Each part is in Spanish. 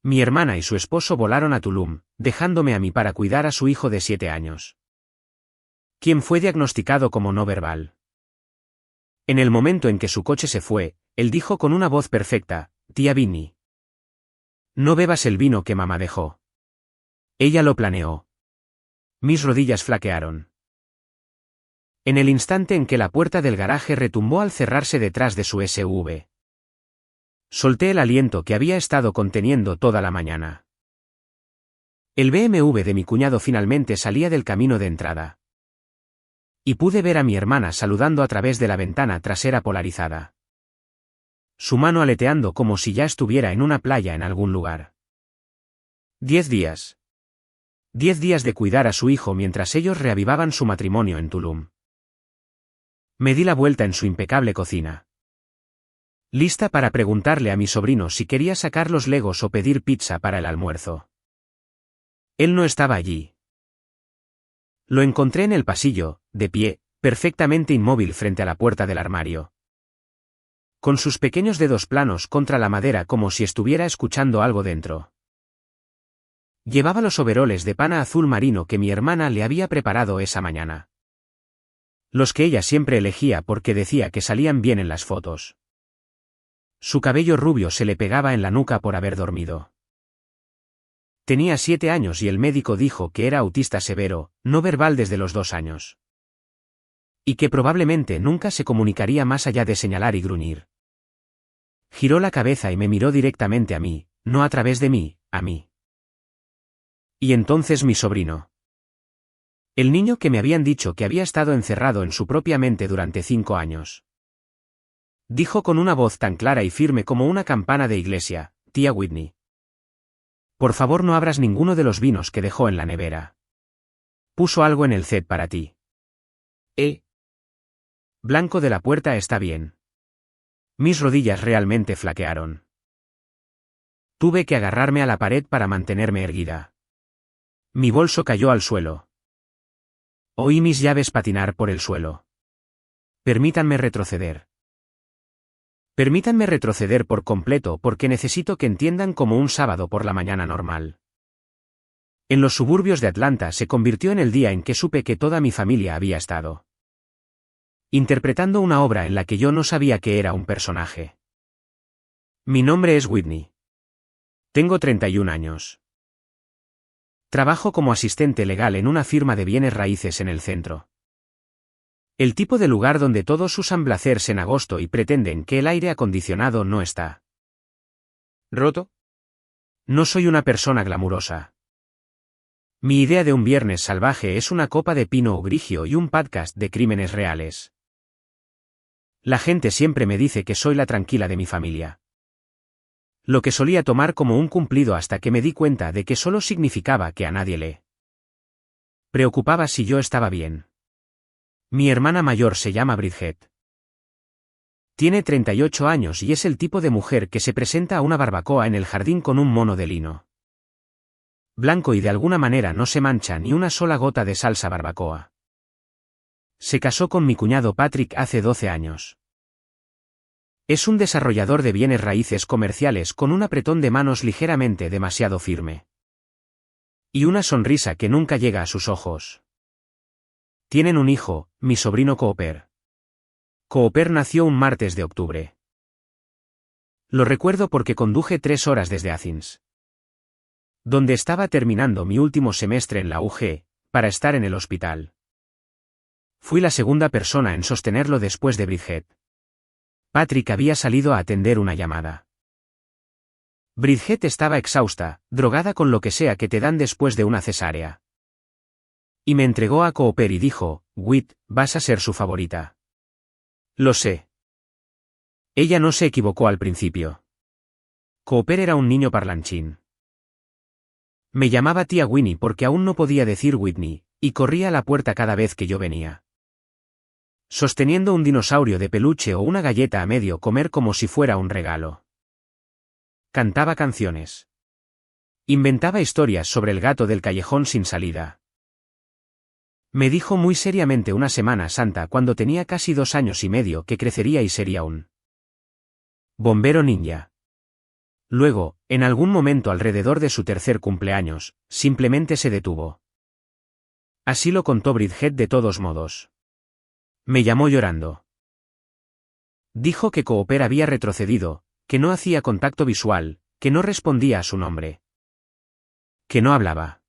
Mi hermana y su esposo volaron a Tulum, dejándome a mí para cuidar a su hijo de 7 años, quien fue diagnosticado como no verbal. En el momento en que su coche se fue, él dijo con una voz perfecta: «Tía Vinny, no bebas el vino que mamá dejó. Ella lo planeó». Mis rodillas flaquearon. En el instante en que la puerta del garaje retumbó al cerrarse detrás de su SUV, solté el aliento que había estado conteniendo toda la mañana. El BMW de mi cuñado finalmente salía del camino de entrada. Y pude ver a mi hermana saludando a través de la ventana trasera polarizada. Su mano aleteando como si ya estuviera en una playa en algún lugar. 10 días. 10 días de cuidar a su hijo mientras ellos reavivaban su matrimonio en Tulum. Me di la vuelta en su impecable cocina, lista para preguntarle a mi sobrino si quería sacar los legos o pedir pizza para el almuerzo. Él no estaba allí. Lo encontré en el pasillo, de pie, perfectamente inmóvil frente a la puerta del armario, con sus pequeños dedos planos contra la madera como si estuviera escuchando algo dentro. Llevaba los overoles de pana azul marino que mi hermana le había preparado esa mañana. Los que ella siempre elegía porque decía que salían bien en las fotos. Su cabello rubio se le pegaba en la nuca por haber dormido. Tenía 7 años y el médico dijo que era autista severo, no verbal desde los 2 años. Y que probablemente nunca se comunicaría más allá de señalar y gruñir. Giró la cabeza y me miró directamente a mí, no a través de mí, a mí. Y entonces mi sobrino. El niño que me habían dicho que había estado encerrado en su propia mente durante 5 años. Dijo con una voz tan clara y firme como una campana de iglesia: «Tía Whitney, por favor no abras ninguno de los vinos que dejó en la nevera. Puso algo en el set para ti». Blanco de la puerta está bien. Mis rodillas realmente flaquearon. Tuve que agarrarme a la pared para mantenerme erguida. Mi bolso cayó al suelo. Oí mis llaves patinar por el suelo. Permítanme retroceder. Permítanme retroceder por completo porque necesito que entiendan como un sábado por la mañana normal. En los suburbios de Atlanta se convirtió en el día en que supe que toda mi familia había estado interpretando una obra en la que yo no sabía que era un personaje. Mi nombre es Whitney. Tengo 31 años. Trabajo como asistente legal en una firma de bienes raíces en el centro. El tipo de lugar donde todos usan blazers en agosto y pretenden que el aire acondicionado no está roto. No soy una persona glamurosa. Mi idea de un viernes salvaje es una copa de Pinot Grigio y un podcast de crímenes reales. La gente siempre me dice que soy la tranquila de mi familia. Lo que solía tomar como un cumplido hasta que me di cuenta de que solo significaba que a nadie le preocupaba si yo estaba bien. Mi hermana mayor se llama Bridget. Tiene 38 años y es el tipo de mujer que se presenta a una barbacoa en el jardín con un mono de lino blanco y de alguna manera no se mancha ni una sola gota de salsa barbacoa. Se casó con mi cuñado Patrick hace 12 años. Es un desarrollador de bienes raíces comerciales con un apretón de manos ligeramente demasiado firme. Y una sonrisa que nunca llega a sus ojos. Tienen un hijo, mi sobrino Cooper. Cooper nació un martes de octubre. Lo recuerdo porque conduje 3 horas desde Athens, donde estaba terminando mi último semestre en la UG, para estar en el hospital. Fui la segunda persona en sostenerlo después de Bridget. Patrick había salido a atender una llamada. Bridget estaba exhausta, drogada con lo que sea que te dan después de una cesárea. Y me entregó a Cooper y dijo: «Whit, vas a ser su favorita». Lo sé. Ella no se equivocó al principio. Cooper era un niño parlanchín. Me llamaba tía Winnie porque aún no podía decir Whitney, y corría a la puerta cada vez que yo venía, sosteniendo un dinosaurio de peluche o una galleta a medio comer como si fuera un regalo. Cantaba canciones. Inventaba historias sobre el gato del callejón sin salida. Me dijo muy seriamente una Semana Santa cuando tenía casi 2 años y medio que crecería y sería un bombero ninja. Luego, en algún momento alrededor de su tercer cumpleaños, simplemente se detuvo. Así lo contó Bridget de todos modos. Me llamó llorando. Dijo que Cooper había retrocedido, que no hacía contacto visual, que no respondía a su nombre. Que no hablaba.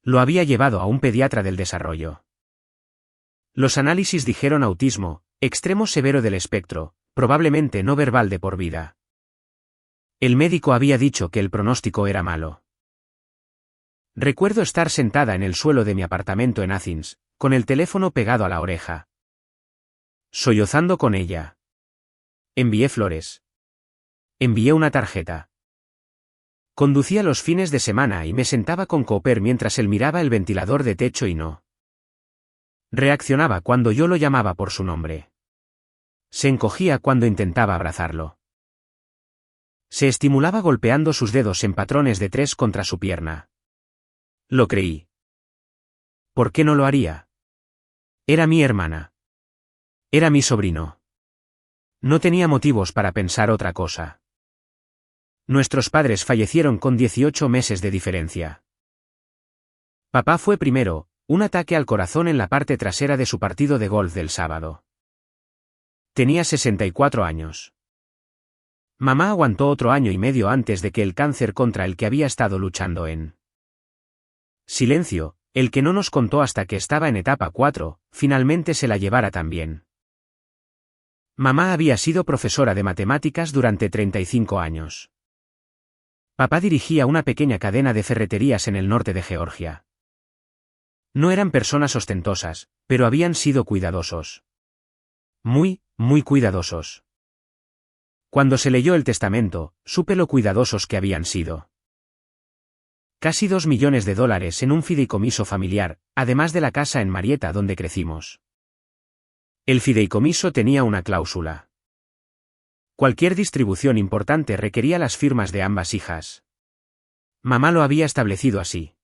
Lo había llevado a un pediatra del desarrollo. Los análisis dijeron autismo, extremo severo del espectro, probablemente no verbal de por vida. El médico había dicho que el pronóstico era malo. Recuerdo estar sentada en el suelo de mi apartamento en Athens, con el teléfono pegado a la oreja. Sollozando con ella. Envié flores. Envié una tarjeta. Conducía los fines de semana y me sentaba con Cooper mientras él miraba el ventilador de techo y no reaccionaba cuando yo lo llamaba por su nombre. Se encogía cuando intentaba abrazarlo. Se estimulaba golpeando sus dedos en patrones de 3 contra su pierna. Lo creí. ¿Por qué no lo haría? Era mi hermana. Era mi sobrino. No tenía motivos para pensar otra cosa. Nuestros padres fallecieron con 18 meses de diferencia. Papá fue primero, un ataque al corazón en la parte trasera de su partido de golf del sábado. Tenía 64 años. Mamá aguantó otro año y medio antes de que el cáncer contra el que había estado luchando en silencio, el que no nos contó hasta que estaba en etapa 4, finalmente se la llevara también. Mamá había sido profesora de matemáticas durante 35 años. Papá dirigía una pequeña cadena de ferreterías en el norte de Georgia. No eran personas ostentosas, pero habían sido cuidadosos. Muy, muy cuidadosos. Cuando se leyó el testamento, supe lo cuidadosos que habían sido. Casi $2 millones en un fideicomiso familiar, además de la casa en Marietta donde crecimos. El fideicomiso tenía una cláusula. Cualquier distribución importante requería las firmas de ambas hijas. Mamá lo había establecido así.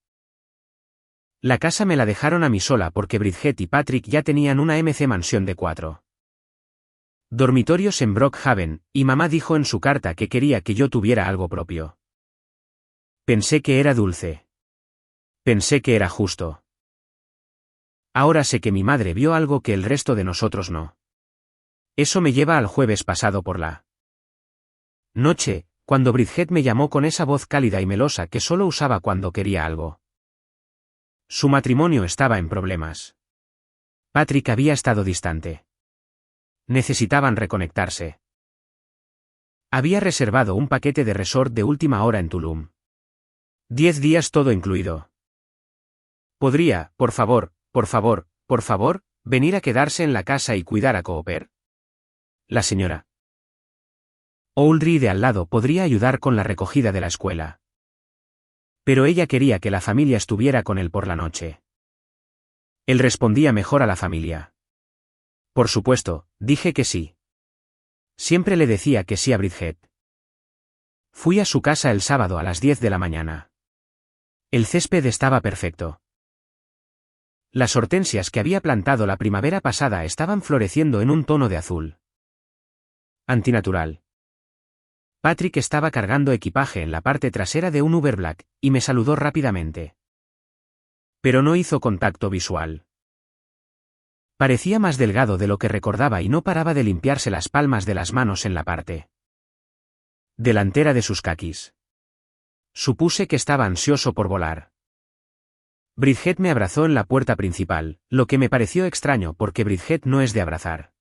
La casa me la dejaron a mí sola porque Bridget y Patrick ya tenían una MC mansión de 4 dormitorios en Brookhaven, y mamá dijo en su carta que quería que yo tuviera algo propio. Pensé que era dulce. Pensé que era justo. Ahora sé que mi madre vio algo que el resto de nosotros no. Eso me lleva al jueves pasado por la noche, cuando Bridget me llamó con esa voz cálida y melosa que solo usaba cuando quería algo. Su matrimonio estaba en problemas. Patrick había estado distante. Necesitaban reconectarse. Había reservado un paquete de resort de última hora en Tulum. 10 días todo incluido. ¿Podría, por favor, venir a quedarse en la casa y cuidar a Cooper? La señora Oldry de al lado podría ayudar con la recogida de la escuela. Pero ella quería que la familia estuviera con él por la noche. Él respondía mejor a la familia. Por supuesto, dije que sí. Siempre le decía que sí a Bridget. Fui a su casa el sábado a las 10 de la mañana. El césped estaba perfecto. Las hortensias que había plantado la primavera pasada estaban floreciendo en un tono de azul antinatural. Patrick estaba cargando equipaje en la parte trasera de un Uber Black, y me saludó rápidamente. Pero no hizo contacto visual. Parecía más delgado de lo que recordaba y no paraba de limpiarse las palmas de las manos en la parte delantera de sus caquis. Supuse que estaba ansioso por volar. Bridget me abrazó en la puerta principal, lo que me pareció extraño porque Bridget no es de abrazar.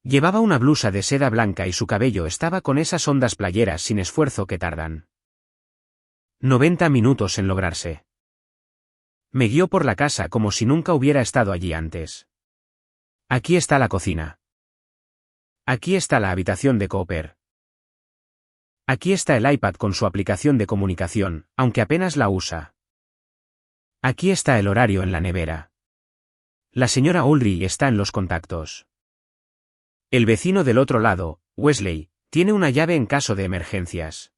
Llevaba una blusa de seda blanca y su cabello estaba con esas ondas playeras sin esfuerzo que tardan 90 minutos en lograrse. Me guió por la casa como si nunca hubiera estado allí antes. Aquí está la cocina. Aquí está la habitación de Cooper. Aquí está el iPad con su aplicación de comunicación, aunque apenas la usa. Aquí está el horario en la nevera. La señora Oldry está en los contactos. El vecino del otro lado, Wesley, tiene una llave en caso de emergencias.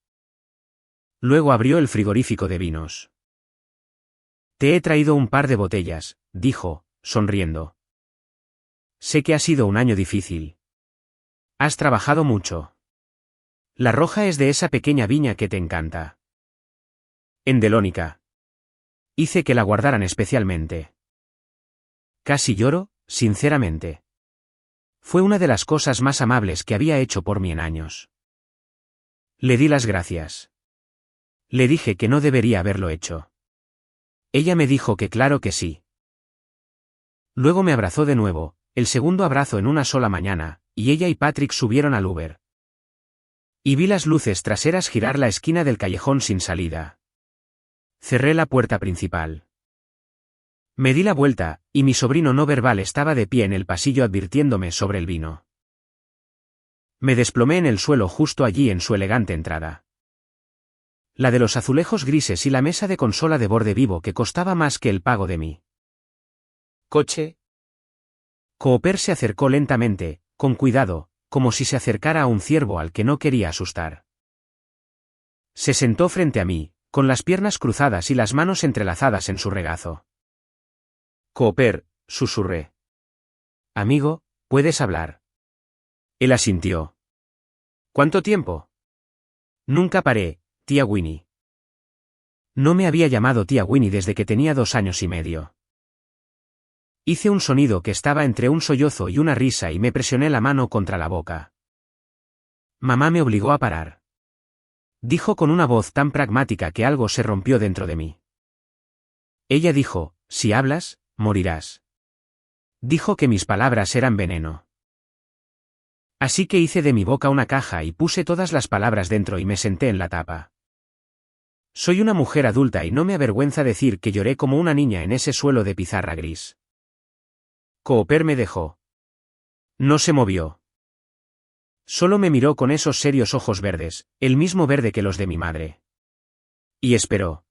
Luego abrió el frigorífico de vinos. Te he traído un par de botellas, dijo, sonriendo. Sé que ha sido un año difícil. Has trabajado mucho. La roja es de esa pequeña viña que te encanta. En Delónica. Hice que la guardaran especialmente. Casi lloro, sinceramente. Fue una de las cosas más amables que había hecho por mí en años. Le di las gracias. Le dije que no debería haberlo hecho. Ella me dijo que claro que sí. Luego me abrazó de nuevo, el segundo abrazo en una sola mañana, y ella y Patrick subieron al Uber. Y vi las luces traseras girar la esquina del callejón sin salida. Cerré la puerta principal. Me di la vuelta, y mi sobrino no verbal estaba de pie en el pasillo advirtiéndome sobre el vino. Me desplomé en el suelo justo allí en su elegante entrada. La de los azulejos grises y la mesa de consola de borde vivo que costaba más que el pago de mi coche. Cooper se acercó lentamente, con cuidado, como si se acercara a un ciervo al que no quería asustar. Se sentó frente a mí, con las piernas cruzadas y las manos entrelazadas en su regazo. Cooper, susurré. Amigo, ¿puedes hablar? Él asintió. ¿Cuánto tiempo? Nunca paré, tía Winnie. No me había llamado tía Winnie desde que tenía 2 años y medio. Hice un sonido que estaba entre un sollozo y una risa y me presioné la mano contra la boca. Mamá me obligó a parar. Dijo con una voz tan pragmática que algo se rompió dentro de mí. Ella dijo, si hablas, morirás. Dijo que mis palabras eran veneno. Así que hice de mi boca una caja y puse todas las palabras dentro y me senté en la tapa. Soy una mujer adulta y no me avergüenza decir que lloré como una niña en ese suelo de pizarra gris. Cooper me dejó. No se movió. Solo me miró con esos serios ojos verdes, el mismo verde que los de mi madre. Y esperó.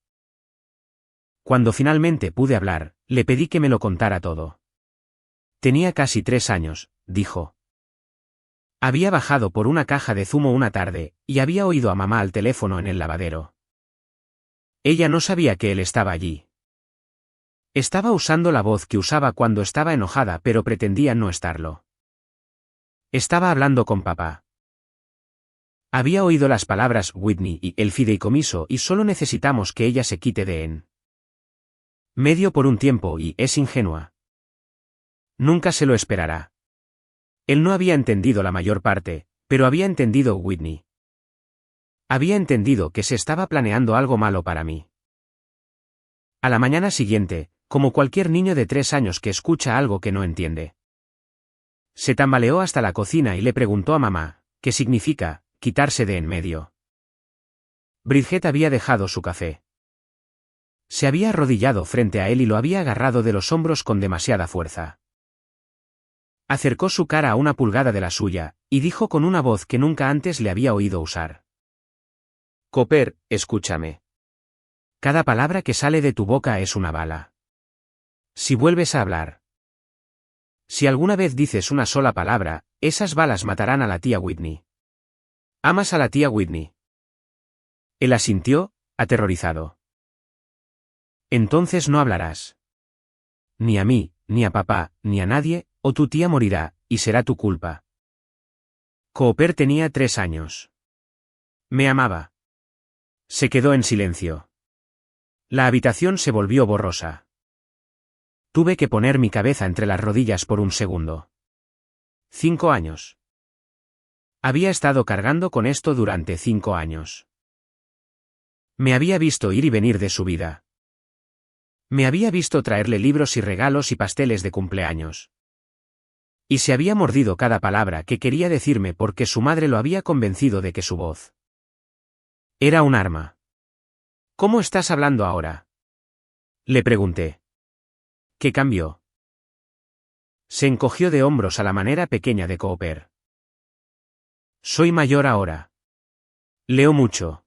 Cuando finalmente pude hablar, le pedí que me lo contara todo. Tenía casi 3 años, dijo. Había bajado por una caja de zumo una tarde, y había oído a mamá al teléfono en el lavadero. Ella no sabía que él estaba allí. Estaba usando la voz que usaba cuando estaba enojada, pero pretendía no estarlo. Estaba hablando con papá. Había oído las palabras Whitney y el fideicomiso y solo necesitamos que ella se quite de en medio por un tiempo y es ingenua. Nunca se lo esperará. Él no había entendido la mayor parte, pero había entendido Whitney. Había entendido que se estaba planeando algo malo para mí. A la mañana siguiente, como cualquier niño de 3 años que escucha algo que no entiende. Se tambaleó hasta la cocina y le preguntó a mamá, ¿qué significa, quitarse de en medio? Bridget había dejado su café. Se había arrodillado frente a él y lo había agarrado de los hombros con demasiada fuerza. Acercó su cara a una pulgada de la suya, y dijo con una voz que nunca antes le había oído usar. Cooper, escúchame. Cada palabra que sale de tu boca es una bala. Si vuelves a hablar. Si alguna vez dices una sola palabra, esas balas matarán a la tía Whitney. ¿Amas a la tía Whitney? Él asintió, aterrorizado. Entonces no hablarás. Ni a mí, ni a papá, ni a nadie, o tu tía morirá, y será tu culpa. Cooper tenía 3 años. Me amaba. Se quedó en silencio. La habitación se volvió borrosa. Tuve que poner mi cabeza entre las rodillas por un segundo. 5 años. Había estado cargando con esto durante 5 años. Me había visto ir y venir de su vida. Me había visto traerle libros y regalos y pasteles de cumpleaños. Y se había mordido cada palabra que quería decirme porque su madre lo había convencido de que su voz era un arma. ¿Cómo estás hablando ahora? Le pregunté. ¿Qué cambió? Se encogió de hombros a la manera pequeña de Cooper. Soy mayor ahora. Leo mucho.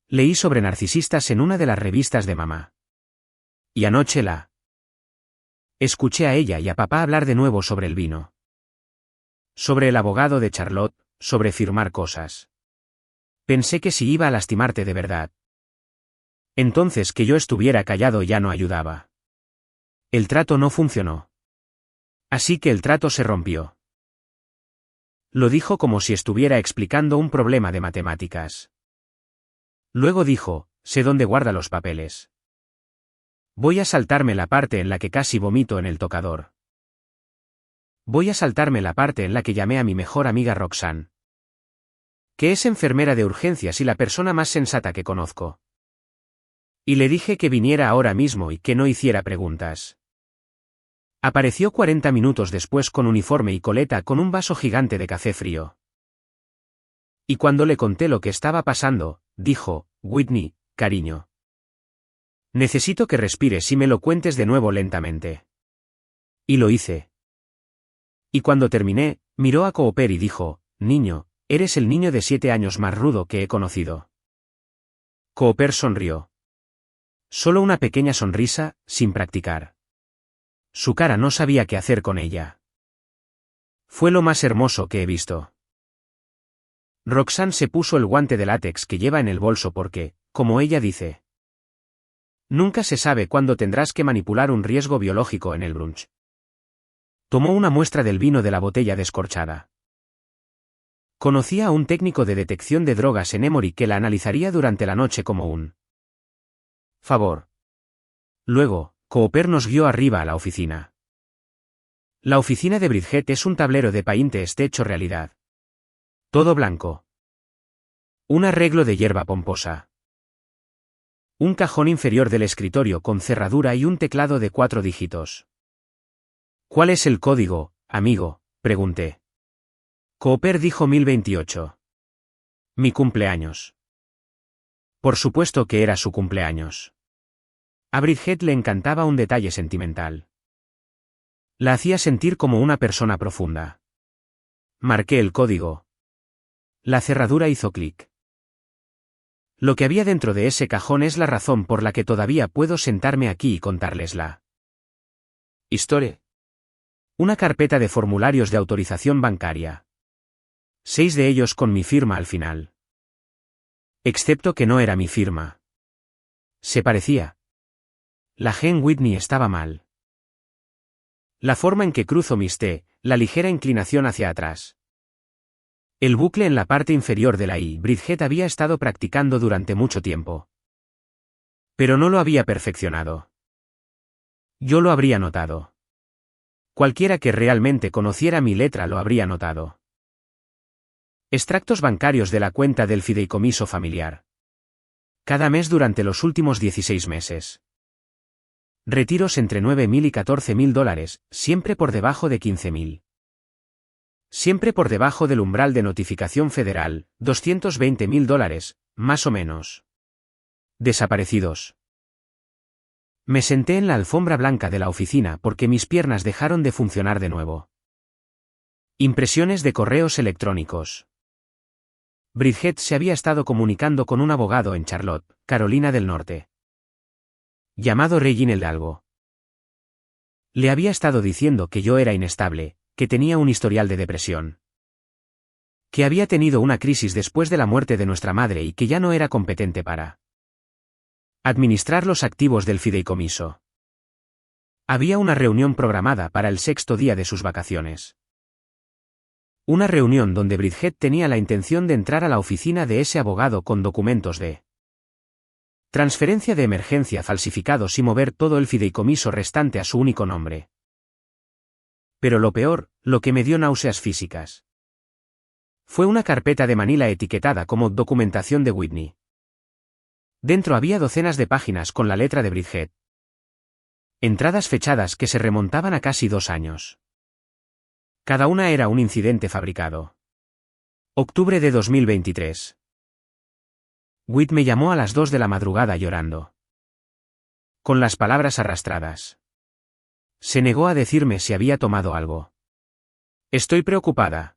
Leí sobre narcisistas en una de las revistas de mamá. Y anoche escuché a ella y a papá hablar de nuevo sobre el vino. Sobre el abogado de Charlotte, sobre firmar cosas. Pensé que si iba a lastimarte de verdad. Entonces que yo estuviera callado ya no ayudaba. El trato no funcionó. Así que el trato se rompió. Lo dijo como si estuviera explicando un problema de matemáticas. Luego dijo, sé dónde guarda los papeles. Voy a saltarme la parte en la que casi vomito en el tocador. Voy a saltarme la parte en la que llamé a mi mejor amiga Roxanne, que es enfermera de urgencias y la persona más sensata que conozco. Y le dije que viniera ahora mismo y que no hiciera preguntas. Apareció 40 minutos después con uniforme y coleta con un vaso gigante de café frío. Y cuando le conté lo que estaba pasando, dijo, Whitney, cariño. Necesito que respires y me lo cuentes de nuevo lentamente. Y lo hice. Y cuando terminé, miró a Cooper y dijo, niño, eres el niño de 7 años más rudo que he conocido. Cooper sonrió. Solo una pequeña sonrisa, sin practicar. Su cara no sabía qué hacer con ella. Fue lo más hermoso que he visto. Roxanne se puso el guante de látex que lleva en el bolso porque, como ella dice, nunca se sabe cuándo tendrás que manipular un riesgo biológico en el brunch. Tomó una muestra del vino de la botella descorchada. Conocía a un técnico de detección de drogas en Emory que la analizaría durante la noche como un favor. Luego, Cooper nos guió arriba a la oficina. La oficina de Bridget es un tablero de Pinterest hecho realidad. Todo blanco. Un arreglo de hierba pomposa. Un cajón inferior del escritorio con cerradura y un teclado de 4 dígitos. ¿Cuál es el código, amigo?, pregunté. Cooper dijo 1028. Mi cumpleaños. Por supuesto que era su cumpleaños. A Bridget le encantaba un detalle sentimental. La hacía sentir como una persona profunda. Marqué el código. La cerradura hizo clic. Lo que había dentro de ese cajón es la razón por la que todavía puedo sentarme aquí y contarles la historia. Una carpeta de formularios de autorización bancaria. 6 de ellos con mi firma al final. Excepto que no era mi firma. Se parecía. La G en Whitney estaba mal. La forma en que cruzo mis T, la ligera inclinación hacia atrás. El bucle en la parte inferior de la I. Bridget había estado practicando durante mucho tiempo. Pero no lo había perfeccionado. Yo lo habría notado. Cualquiera que realmente conociera mi letra lo habría notado. Extractos bancarios de la cuenta del fideicomiso familiar. Cada mes durante los últimos 16 meses. Retiros entre $9,000 y $14,000, siempre por debajo de $15,000. Siempre por debajo del umbral de notificación federal, $220,000, más o menos. Desaparecidos. Me senté en la alfombra blanca de la oficina porque mis piernas dejaron de funcionar de nuevo. Impresiones de correos electrónicos. Bridget se había estado comunicando con un abogado en Charlotte, Carolina del Norte, llamado Reginald Algo. Le había estado diciendo que yo era inestable, que tenía un historial de depresión, que había tenido una crisis después de la muerte de nuestra madre y que ya no era competente para administrar los activos del fideicomiso. Había una reunión programada para el 6º día de sus vacaciones. Una reunión donde Bridget tenía la intención de entrar a la oficina de ese abogado con documentos de transferencia de emergencia falsificados y mover todo el fideicomiso restante a su único nombre. Pero lo peor, lo que me dio náuseas físicas, fue una carpeta de manila etiquetada como documentación de Whitney. Dentro había docenas de páginas con la letra de Bridget. Entradas fechadas que se remontaban a casi 2 años. Cada una era un incidente fabricado. Octubre de 2023. Whit me llamó a las 2 de la madrugada llorando, con las palabras arrastradas. Se negó a decirme si había tomado algo. Estoy preocupada.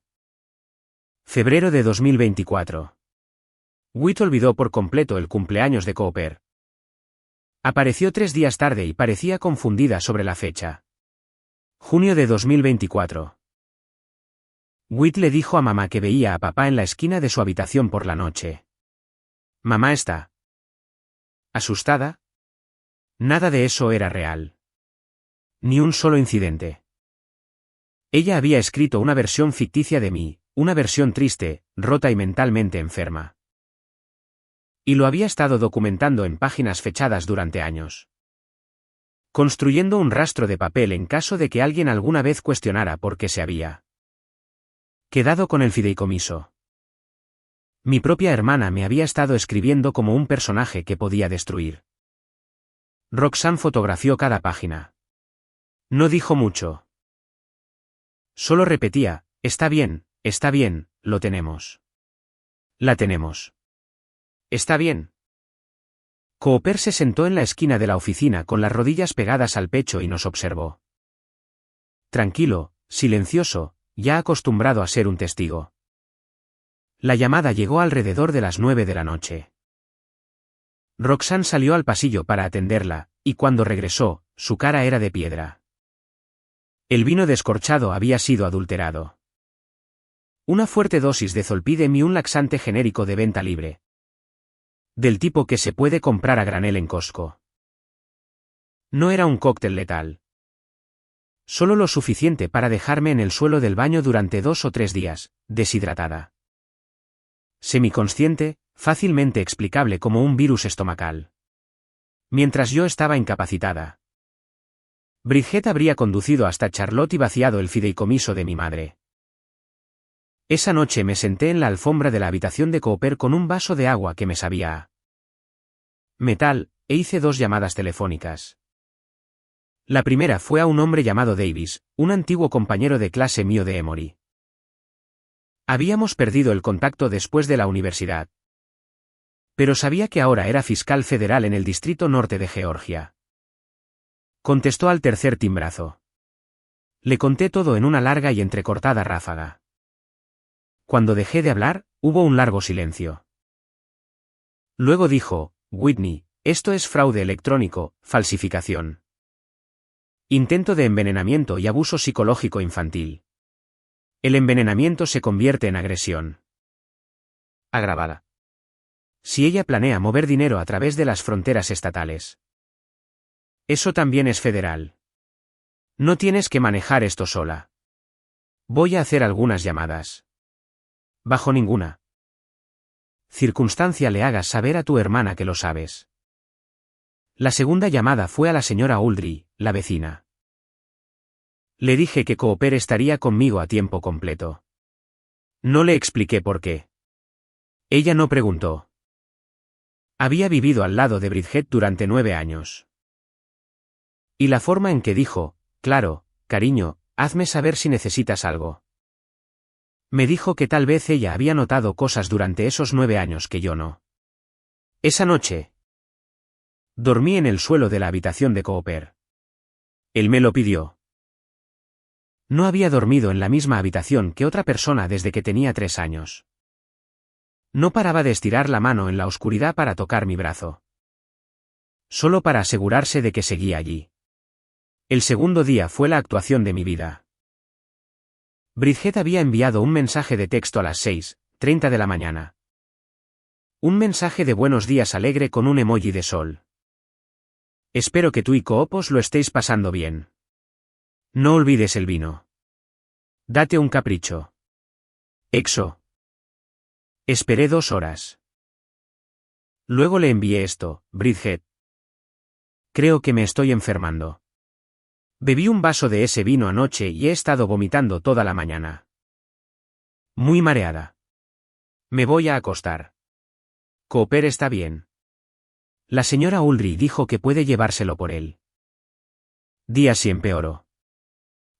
Febrero de 2024. Whit olvidó por completo el cumpleaños de Cooper. Apareció 3 días tarde y parecía confundida sobre la fecha. Junio de 2024. Whit le dijo a mamá que veía a papá en la esquina de su habitación por la noche. ¿Mamá está asustada? Nada de eso era real. Ni un solo incidente. Ella había escrito una versión ficticia de mí, una versión triste, rota y mentalmente enferma. Y lo había estado documentando en páginas fechadas durante años. Construyendo un rastro de papel en caso de que alguien alguna vez cuestionara por qué se había quedado con el fideicomiso. Mi propia hermana me había estado escribiendo como un personaje que podía destruir. Roxanne fotografió cada página. No dijo mucho. Solo repetía, está bien, lo tenemos. La tenemos. Está bien. Cooper se sentó en la esquina de la oficina con las rodillas pegadas al pecho y nos observó. Tranquilo, silencioso, ya acostumbrado a ser un testigo. La llamada llegó alrededor de las 9 de la noche. Roxanne salió al pasillo para atenderla, y cuando regresó, su cara era de piedra. El vino descorchado había sido adulterado. Una fuerte dosis de zolpidem y un laxante genérico de venta libre. Del tipo que se puede comprar a granel en Costco. No era un cóctel letal. Solo lo suficiente para dejarme en el suelo del baño durante 2 o 3 días, deshidratada. Semiconsciente, fácilmente explicable como un virus estomacal. Mientras yo estaba incapacitada. Bridget habría conducido hasta Charlotte y vaciado el fideicomiso de mi madre. Esa noche me senté en la alfombra de la habitación de Cooper con un vaso de agua que me sabía a metal, e hice 2 llamadas telefónicas. La primera fue a un hombre llamado Davis, un antiguo compañero de clase mío de Emory. Habíamos perdido el contacto después de la universidad. Pero sabía que ahora era fiscal federal en el Distrito Norte de Georgia. Contestó al tercer timbrazo. Le conté todo en una larga y entrecortada ráfaga. Cuando dejé de hablar, hubo un largo silencio. Luego dijo, Whitney, esto es fraude electrónico, falsificación. Intento de envenenamiento y abuso psicológico infantil. El envenenamiento se convierte en agresión agravada. Si ella planea mover dinero a través de las fronteras estatales. Eso también es federal. No tienes que manejar esto sola. Voy a hacer algunas llamadas. Bajo ninguna circunstancia le hagas saber a tu hermana que lo sabes. La segunda llamada fue a la señora Uldry, la vecina. Le dije que Cooper estaría conmigo a tiempo completo. No le expliqué por qué. Ella no preguntó. Había vivido al lado de Bridget durante 9 años. Y la forma en que dijo, claro, cariño, hazme saber si necesitas algo. Me dijo que tal vez ella había notado cosas durante esos 9 años que yo no. Esa noche dormí en el suelo de la habitación de Cooper. Él me lo pidió. No había dormido en la misma habitación que otra persona desde que tenía 3 años. No paraba de estirar la mano en la oscuridad para tocar mi brazo. Solo para asegurarse de que seguía allí. El segundo día fue la actuación de mi vida. Bridget había enviado un mensaje de texto a las 6:30 de la mañana. Un mensaje de buenos días alegre con un emoji de sol. Espero que tú y Coop os lo estéis pasando bien. No olvides el vino. Date un capricho. Exo. Esperé 2 horas. Luego le envié esto, Bridget. Creo que me estoy enfermando. Bebí un vaso de ese vino anoche y he estado vomitando toda la mañana. Muy mareada. Me voy a acostar. Cooper está bien. La señora Uldry dijo que puede llevárselo por él. Día si empeoró.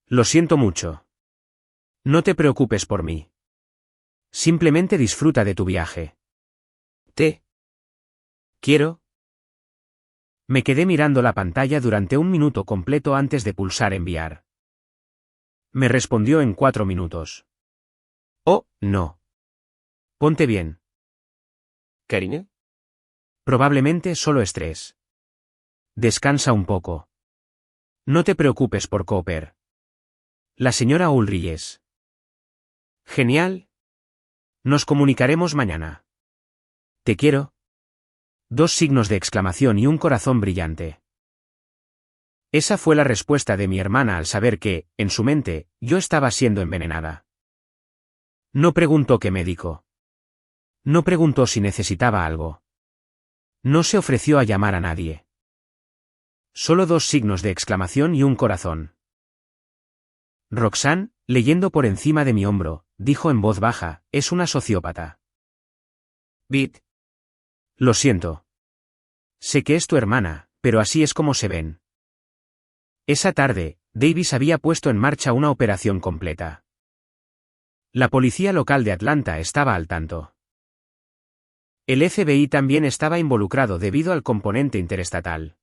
Lo siento mucho. No te preocupes por mí. Simplemente disfruta de tu viaje. Te quiero. Me quedé mirando la pantalla durante 1 minuto completo antes de pulsar enviar. Me respondió en 4 minutos. Oh, no. Ponte bien. ¿Karina? Probablemente solo estrés. Descansa un poco. No te preocupes por Cooper. La señora Uldry es genial. Nos comunicaremos mañana. Te quiero. 2 signos de exclamación y un corazón brillante. Esa fue la respuesta de mi hermana al saber que, en su mente, yo estaba siendo envenenada. No preguntó qué médico. No preguntó si necesitaba algo. No se ofreció a llamar a nadie. Solo 2 signos de exclamación y un corazón. Roxanne, leyendo por encima de mi hombro, dijo en voz baja, es una sociópata. Bit. Lo siento. Sé que es tu hermana, pero así es como se ven. Esa tarde, Davis había puesto en marcha una operación completa. La policía local de Atlanta estaba al tanto. El FBI también estaba involucrado debido al componente interestatal.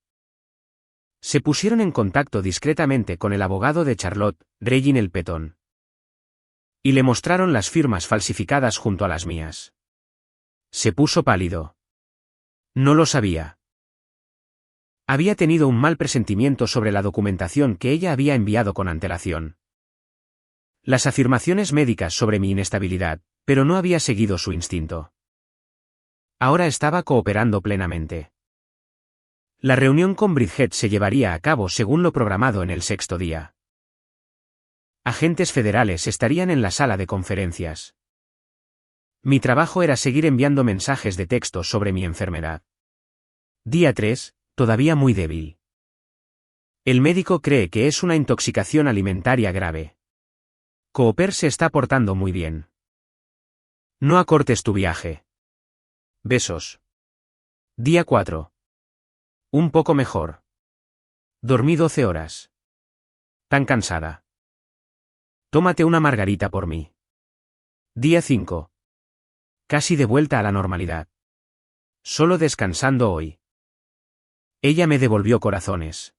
Se pusieron en contacto discretamente con el abogado de Charlotte, Reginald Petton. Y le mostraron las firmas falsificadas junto a las mías. Se puso pálido. No lo sabía. Había tenido un mal presentimiento sobre la documentación que ella había enviado con antelación. Las afirmaciones médicas sobre mi inestabilidad, pero no había seguido su instinto. Ahora estaba cooperando plenamente. La reunión con Bridget se llevaría a cabo según lo programado en el 6º día. Agentes federales estarían en la sala de conferencias. Mi trabajo era seguir enviando mensajes de texto sobre mi enfermedad. Día 3, todavía muy débil. El médico cree que es una intoxicación alimentaria grave. Cooper se está portando muy bien. No acortes tu viaje. Besos. Día 4. Un poco mejor. Dormí 12 horas. Tan cansada. Tómate una margarita por mí. Día 5. Casi de vuelta a la normalidad. Solo descansando hoy. Ella me devolvió corazones.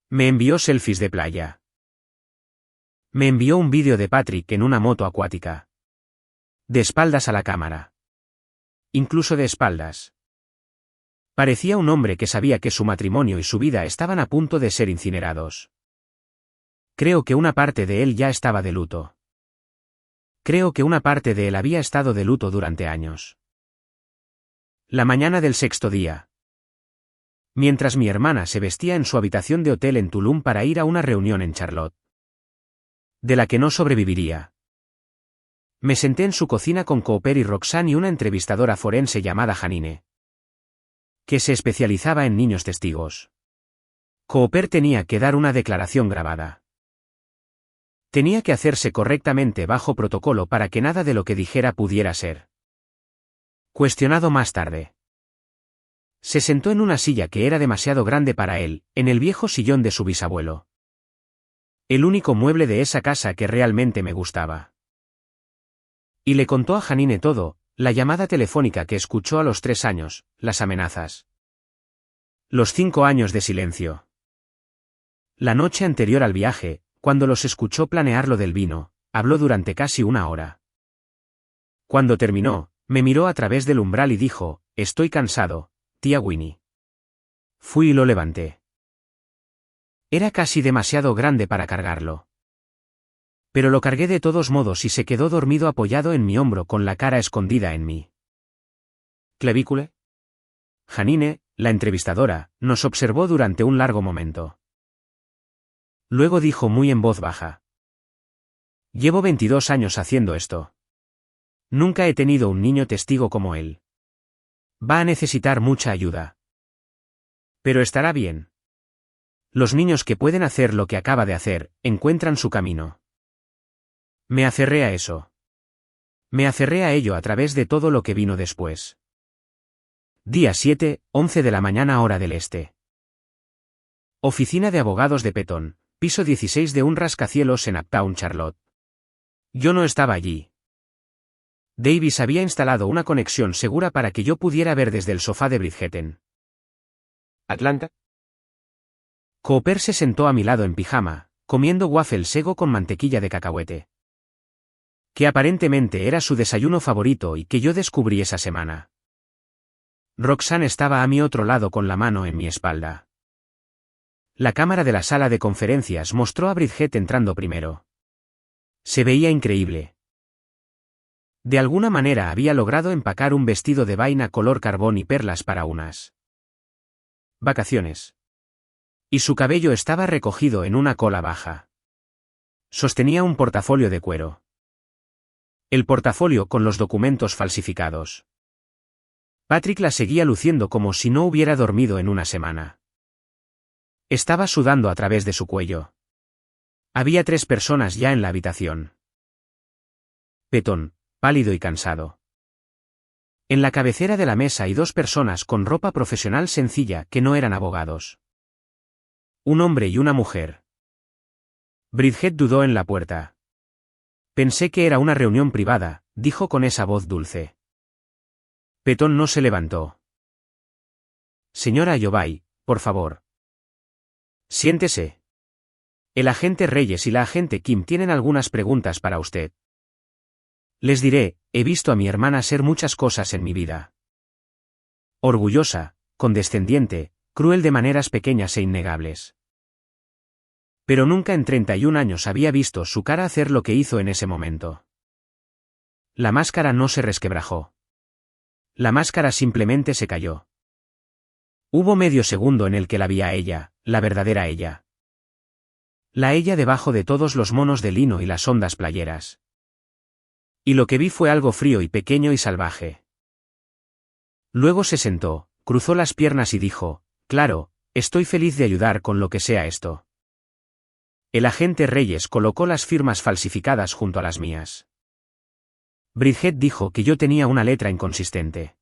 Me envió selfies de playa. Me envió un vídeo de Patrick en una moto acuática. De espaldas a la cámara. Incluso de espaldas. Parecía un hombre que sabía que su matrimonio y su vida estaban a punto de ser incinerados. Creo que una parte de él ya estaba de luto. Creo que una parte de él había estado de luto durante años. La mañana del 6º día. Mientras mi hermana se vestía en su habitación de hotel en Tulum para ir a una reunión en Charlotte. De la que no sobreviviría. Me senté en su cocina con Cooper y Roxanne y una entrevistadora forense llamada Janine, que se especializaba en niños testigos. Cooper tenía que dar una declaración grabada. Tenía que hacerse correctamente bajo protocolo para que nada de lo que dijera pudiera ser cuestionado más tarde. Se sentó en una silla que era demasiado grande para él, en el viejo sillón de su bisabuelo. El único mueble de esa casa que realmente me gustaba. Y le contó a Janine todo, la llamada telefónica que escuchó a los 3 años, las amenazas. Los 5 años de silencio. La noche anterior al viaje, cuando los escuchó planear lo del vino, habló durante casi 1 hora. Cuando terminó, me miró a través del umbral y dijo, estoy cansado, tía Winnie. Fui y lo levanté. Era casi demasiado grande para cargarlo. Pero lo cargué de todos modos y se quedó dormido apoyado en mi hombro con la cara escondida en mi clavícula. Janine, la entrevistadora, nos observó durante un largo momento. Luego dijo muy en voz baja. Llevo 22 años haciendo esto. Nunca he tenido un niño testigo como él. Va a necesitar mucha ayuda. Pero estará bien. Los niños que pueden hacer lo que acaba de hacer, encuentran su camino. Me aferré a eso. Me aferré a ello a través de todo lo que vino después. Día 7, 11 de la mañana hora del este. Oficina de abogados de Petton, piso 16 de un rascacielos en Uptown Charlotte. Yo no estaba allí. Davis había instalado una conexión segura para que yo pudiera ver desde el sofá de Bridgeton. ¿Atlanta? Cooper se sentó a mi lado en pijama, comiendo waffle sego con mantequilla de cacahuete. Que aparentemente era su desayuno favorito y que yo descubrí esa semana. Roxanne estaba a mi otro lado con la mano en mi espalda. La cámara de la sala de conferencias mostró a Bridget entrando primero. Se veía increíble. De alguna manera había logrado empacar un vestido de vaina color carbón y perlas para unas vacaciones. Y su cabello estaba recogido en una cola baja. Sostenía un portafolio de cuero. El portafolio con los documentos falsificados. Patrick la seguía luciendo como si no hubiera dormido en una semana. Estaba sudando a través de su cuello. Había 3 personas ya en la habitación. Petón, pálido y cansado. En la cabecera de la mesa y 2 personas con ropa profesional sencilla que no eran abogados. Un hombre y una mujer. Bridget dudó en la puerta. Pensé que era una reunión privada, dijo con esa voz dulce. Petón no se levantó. Señora Ayobay, por favor. Siéntese. El agente Reyes y la agente Kim tienen algunas preguntas para usted. Les diré, he visto a mi hermana ser muchas cosas en mi vida. Orgullosa, condescendiente, cruel de maneras pequeñas e innegables. Pero nunca en 31 años había visto su cara hacer lo que hizo en ese momento. La máscara no se resquebrajó. La máscara simplemente se cayó. Hubo medio segundo en el que la vi a ella, la verdadera ella. La ella debajo de todos los monos de lino y las hondas playeras. Y lo que vi fue algo frío y pequeño y salvaje. Luego se sentó, cruzó las piernas y dijo, claro, estoy feliz de ayudar con lo que sea esto. El agente Reyes colocó las firmas falsificadas junto a las mías. Bridget dijo que yo tenía una letra inconsistente.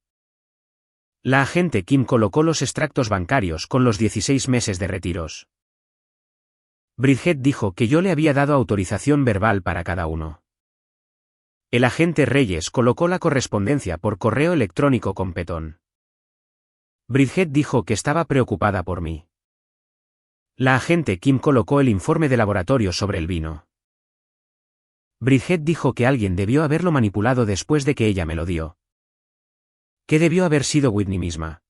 La agente Kim colocó los extractos bancarios con los 16 meses de retiros. Bridget dijo que yo le había dado autorización verbal para cada uno. El agente Reyes colocó la correspondencia por correo electrónico con Petón. Bridget dijo que estaba preocupada por mí. La agente Kim colocó el informe de laboratorio sobre el vino. Bridget dijo que alguien debió haberlo manipulado después de que ella me lo dio. Que debió haber sido Whitney misma.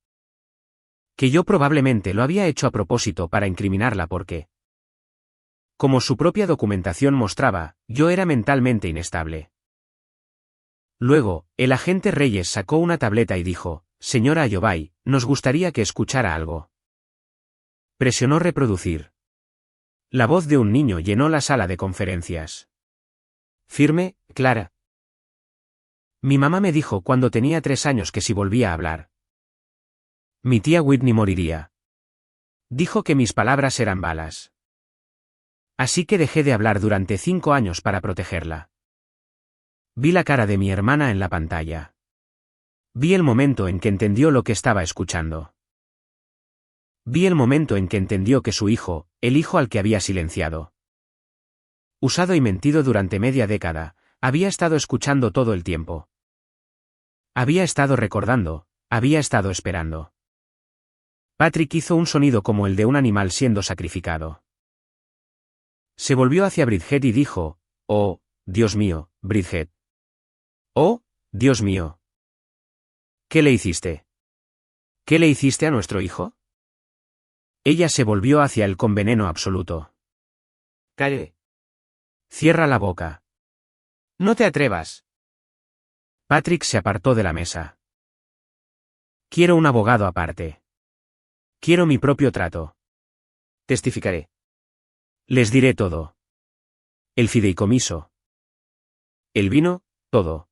Que yo probablemente lo había hecho a propósito para incriminarla porque, como su propia documentación mostraba, yo era mentalmente inestable. Luego, el agente Reyes sacó una tableta y dijo, señora Ayobay, nos gustaría que escuchara algo. Presionó reproducir. La voz de un niño llenó la sala de conferencias. Firme, clara. Mi mamá me dijo cuando tenía 3 años que si volvía a hablar, mi tía Whitney moriría. Dijo que mis palabras eran balas. Así que dejé de hablar durante 5 años para protegerla. Vi la cara de mi hermana en la pantalla. Vi el momento en que entendió lo que estaba escuchando. Vi el momento en que entendió que su hijo, el hijo al que había silenciado, usado y mentido durante media década, había estado escuchando todo el tiempo. Había estado recordando, había estado esperando. Patrick hizo un sonido como el de un animal siendo sacrificado. Se volvió hacia Bridget y dijo, oh, Dios mío, Bridget. Oh, Dios mío. ¿Qué le hiciste? ¿Qué le hiciste a nuestro hijo? Ella se volvió hacia él con veneno absoluto. Calle. Cierra la boca. No te atrevas. Patrick se apartó de la mesa. Quiero un abogado aparte. Quiero mi propio trato. Testificaré. Les diré todo. El fideicomiso. El vino, todo.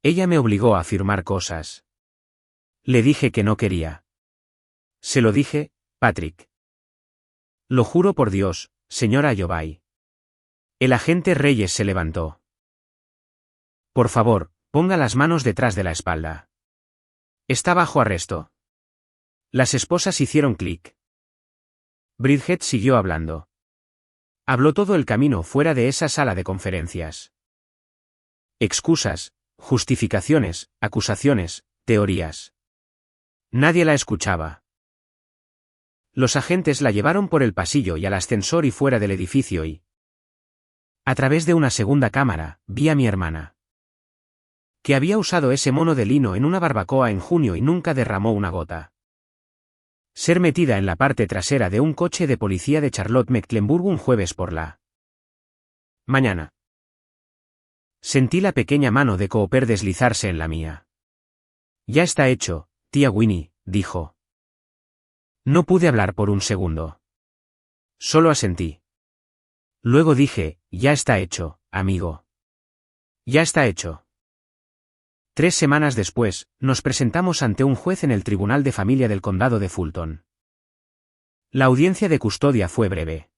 Ella me obligó a firmar cosas. Le dije que no quería. Se lo dije, Patrick. Lo juro por Dios, señora Ayobay. El agente Reyes se levantó. Por favor, ponga las manos detrás de la espalda. Está bajo arresto. Las esposas hicieron clic. Bridget siguió hablando. Habló todo el camino fuera de esa sala de conferencias. Excusas, justificaciones, acusaciones, teorías. Nadie la escuchaba. Los agentes la llevaron por el pasillo y al ascensor y fuera del edificio y, a través de una segunda cámara, vi a mi hermana, que había usado ese mono de lino en una barbacoa en junio y nunca derramó una gota. Ser metida en la parte trasera de un coche de policía de Charlotte Mecklenburg un jueves por la mañana. Sentí la pequeña mano de Cooper deslizarse en la mía. Ya está hecho, tía Winnie, dijo. No pude hablar por un segundo. Solo asentí. Luego dije, ya está hecho, amigo. Ya está hecho. 3 semanas después, nos presentamos ante un juez en el Tribunal de Familia del Condado de Fulton. La audiencia de custodia fue breve.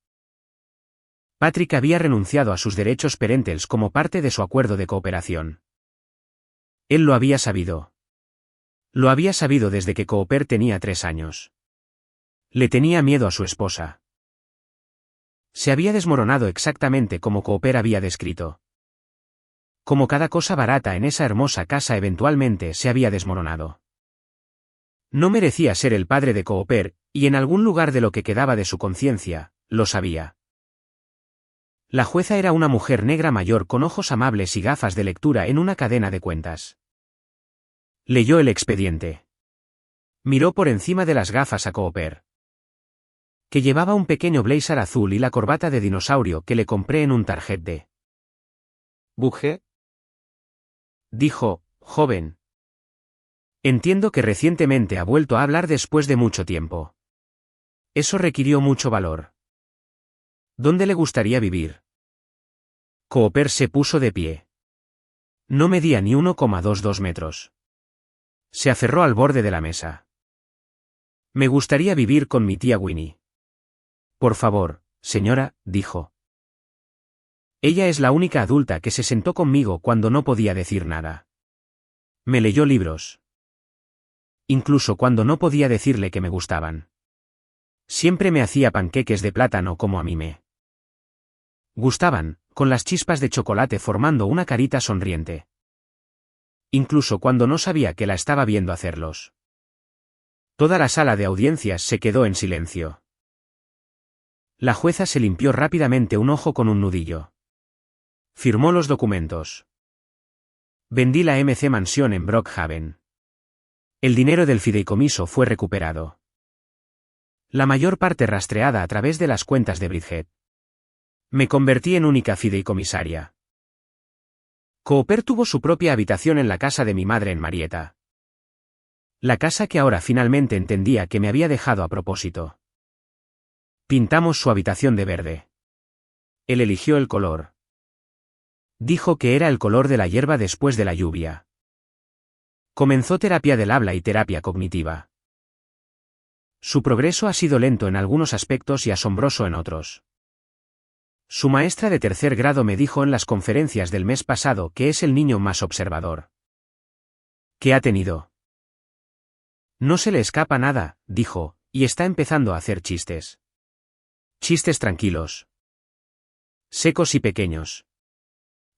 Patrick había renunciado a sus derechos parentales como parte de su acuerdo de cooperación. Él lo había sabido. Lo había sabido desde que Cooper tenía 3 años. Le tenía miedo a su esposa. Se había desmoronado exactamente como Cooper había descrito. Como cada cosa barata en esa hermosa casa eventualmente se había desmoronado. No merecía ser el padre de Cooper, y en algún lugar de lo que quedaba de su conciencia, lo sabía. La jueza era una mujer negra mayor con ojos amables y gafas de lectura en una cadena de cuentas. Leyó el expediente. Miró por encima de las gafas a Cooper, que llevaba un pequeño blazer azul y la corbata de dinosaurio que le compré en un tarjet de Bugge. Dijo, joven. Entiendo que recientemente ha vuelto a hablar después de mucho tiempo. Eso requirió mucho valor. ¿Dónde le gustaría vivir? Cooper se puso de pie. No medía ni 1,22 metros. Se aferró al borde de la mesa. Me gustaría vivir con mi tía Winnie. Por favor, señora, dijo. Ella es la única adulta que se sentó conmigo cuando no podía decir nada. Me leyó libros. Incluso cuando no podía decirle que me gustaban. Siempre me hacía panqueques de plátano como a mí me gustaban, con las chispas de chocolate formando una carita sonriente. Incluso cuando no sabía que la estaba viendo hacerlos. Toda la sala de audiencias se quedó en silencio. La jueza se limpió rápidamente un ojo con un nudillo. Firmó los documentos. Vendí la MC Mansión en Brookhaven. El dinero del fideicomiso fue recuperado. La mayor parte rastreada a través de las cuentas de Bridget. Me convertí en única fideicomisaria. Cooper tuvo su propia habitación en la casa de mi madre en Marietta. La casa que ahora finalmente entendía que me había dejado a propósito. Pintamos su habitación de verde. Él eligió el color. Dijo que era el color de la hierba después de la lluvia. Comenzó terapia del habla y terapia cognitiva. Su progreso ha sido lento en algunos aspectos y asombroso en otros. Su maestra de 3er grado me dijo en las conferencias del mes pasado que es el niño más observador que ha tenido. No se le escapa nada, dijo, y está empezando a hacer chistes. Chistes tranquilos. Secos y pequeños.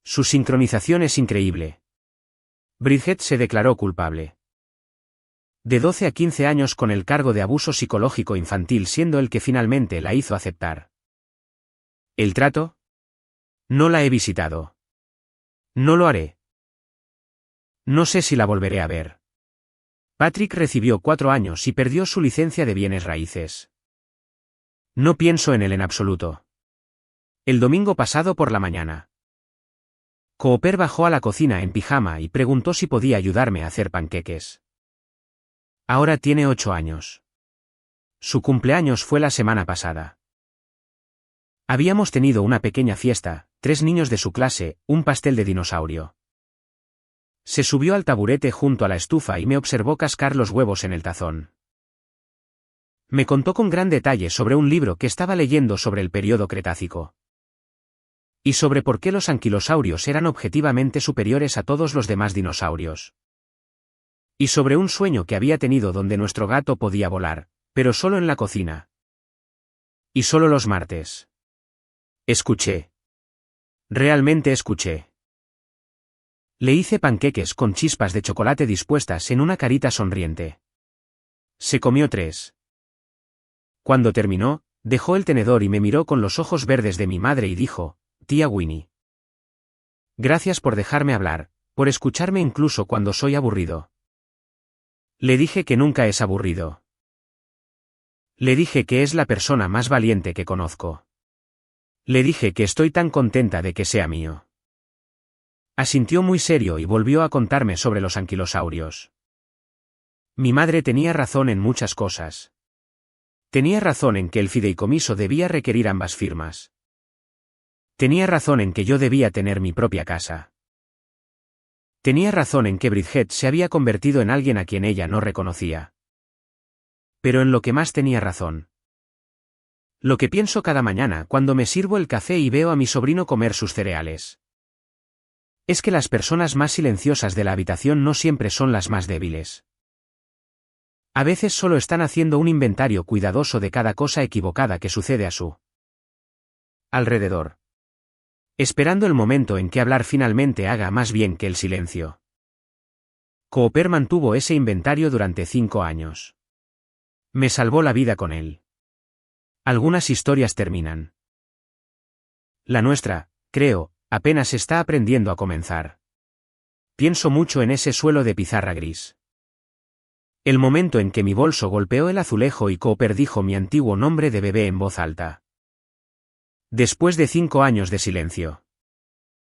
Su sincronización es increíble. Bridget se declaró culpable. De 12 a 15 años con el cargo de abuso psicológico infantil siendo el que finalmente la hizo aceptar. ¿El trato? No la he visitado. No lo haré. No sé si la volveré a ver. Patrick recibió 4 años y perdió su licencia de bienes raíces. No pienso en él en absoluto. El domingo pasado por la mañana. Cooper bajó a la cocina en pijama y preguntó si podía ayudarme a hacer panqueques. Ahora tiene 8 años. Su cumpleaños fue la semana pasada. Habíamos tenido una pequeña fiesta, 3 niños de su clase, un pastel de dinosaurio. Se subió al taburete junto a la estufa y me observó cascar los huevos en el tazón. Me contó con gran detalle sobre un libro que estaba leyendo sobre el período Cretácico. Y sobre por qué los anquilosaurios eran objetivamente superiores a todos los demás dinosaurios. Y sobre un sueño que había tenido donde nuestro gato podía volar, pero solo en la cocina. Y solo los martes. Escuché. Realmente escuché. Le hice panqueques con chispas de chocolate dispuestas en una carita sonriente. Se comió 3. Cuando terminó, dejó el tenedor y me miró con los ojos verdes de mi madre y dijo, tía Winnie. Gracias por dejarme hablar, por escucharme incluso cuando soy aburrido. Le dije que nunca es aburrido. Le dije que es la persona más valiente que conozco. Le dije que estoy tan contenta de que sea mío. Asintió muy serio y volvió a contarme sobre los anquilosaurios. Mi madre tenía razón en muchas cosas. Tenía razón en que el fideicomiso debía requerir ambas firmas. Tenía razón en que yo debía tener mi propia casa. Tenía razón en que Bridget se había convertido en alguien a quien ella no reconocía. Pero en lo que más tenía razón. Lo que pienso cada mañana cuando me sirvo el café y veo a mi sobrino comer sus cereales. Es que las personas más silenciosas de la habitación no siempre son las más débiles. A veces solo están haciendo un inventario cuidadoso de cada cosa equivocada que sucede a su alrededor. Esperando el momento en que hablar finalmente haga más bien que el silencio. Cooper mantuvo ese inventario durante 5 años. Me salvó la vida con él. Algunas historias terminan. La nuestra, creo, apenas está aprendiendo a comenzar. Pienso mucho en ese suelo de pizarra gris. El momento en que mi bolso golpeó el azulejo y Cooper dijo mi antiguo nombre de bebé en voz alta. Después de 5 años de silencio.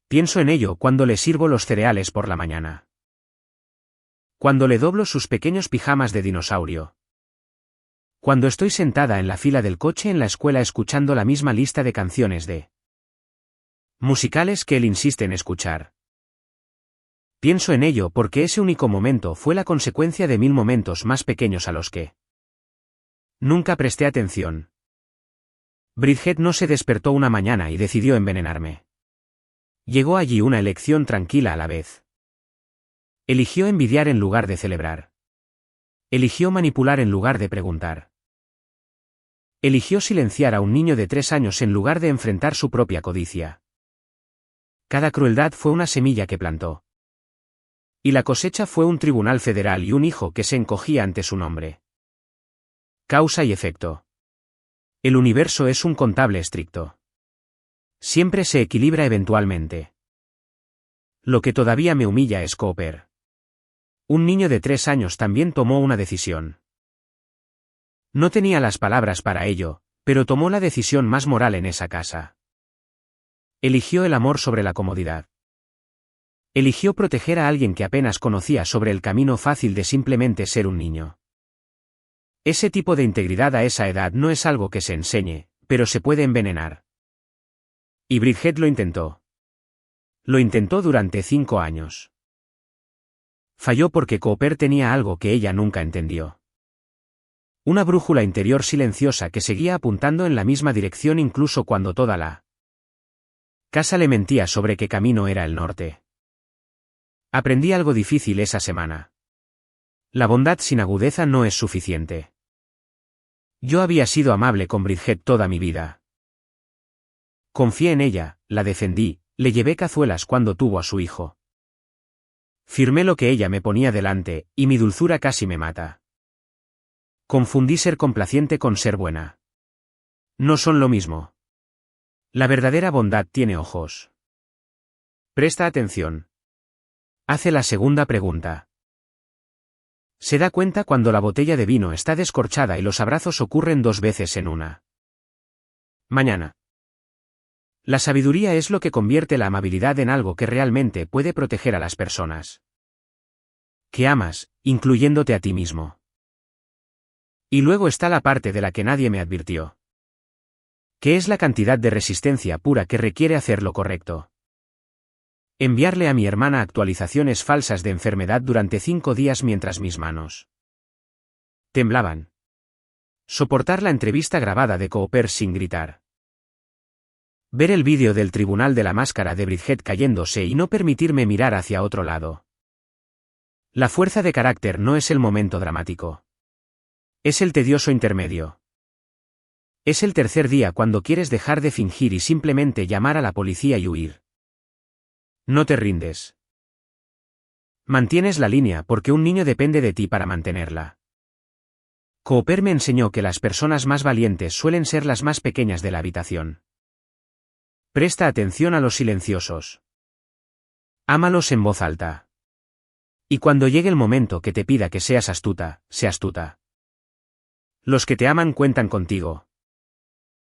Pienso en ello cuando le sirvo los cereales por la mañana. Cuando le doblo sus pequeños pijamas de dinosaurio. Cuando estoy sentada en la fila del coche en la escuela escuchando la misma lista de canciones de musicales que él insiste en escuchar. Pienso en ello porque ese único momento fue la consecuencia de 1000 momentos más pequeños a los que nunca presté atención. Bridget no se despertó una mañana y decidió envenenarme. Llegó allí una elección tranquila a la vez. Eligió envidiar en lugar de celebrar. Eligió manipular en lugar de preguntar. Eligió silenciar a un niño de 3 años en lugar de enfrentar su propia codicia. Cada crueldad fue una semilla que plantó. Y la cosecha fue un tribunal federal y un hijo que se encogía ante su nombre. Causa y efecto. El universo es un contable estricto. Siempre se equilibra eventualmente. Lo que todavía me humilla es Cooper. Un niño de 3 años también tomó una decisión. No tenía las palabras para ello, pero tomó la decisión más moral en esa casa. Eligió el amor sobre la comodidad. Eligió proteger a alguien que apenas conocía sobre el camino fácil de simplemente ser un niño. Ese tipo de integridad a esa edad no es algo que se enseñe, pero se puede envenenar. Y Bridget lo intentó. Lo intentó durante 5 años. Falló porque Cooper tenía algo que ella nunca entendió. Una brújula interior silenciosa que seguía apuntando en la misma dirección incluso cuando toda la casa le mentía sobre qué camino era el norte. Aprendí algo difícil esa semana. La bondad sin agudeza no es suficiente. Yo había sido amable con Bridget toda mi vida. Confié en ella, la defendí, le llevé cazuelas cuando tuvo a su hijo. Firmé lo que ella me ponía delante, y mi dulzura casi me mata. Confundí ser complaciente con ser buena. No son lo mismo. La verdadera bondad tiene ojos. Presta atención. Hace la segunda pregunta. Se da cuenta cuando la botella de vino está descorchada y los abrazos ocurren 2 veces en una mañana. La sabiduría es lo que convierte la amabilidad en algo que realmente puede proteger a las personas que amas, incluyéndote a ti mismo. Y luego está la parte de la que nadie me advirtió. ¿Qué es la cantidad de resistencia pura que requiere hacer lo correcto? Enviarle a mi hermana actualizaciones falsas de enfermedad durante 5 días mientras mis manos temblaban. Soportar la entrevista grabada de Cooper sin gritar. Ver el vídeo del tribunal de la máscara de Bridget cayéndose y no permitirme mirar hacia otro lado. La fuerza de carácter no es el momento dramático. Es el tedioso intermedio. Es el tercer día cuando quieres dejar de fingir y simplemente llamar a la policía y huir. No te rindes. Mantienes la línea porque un niño depende de ti para mantenerla. Cooper me enseñó que las personas más valientes suelen ser las más pequeñas de la habitación. Presta atención a los silenciosos. Ámalos en voz alta. Y cuando llegue el momento que te pida que seas astuta, sé astuta. Los que te aman cuentan contigo.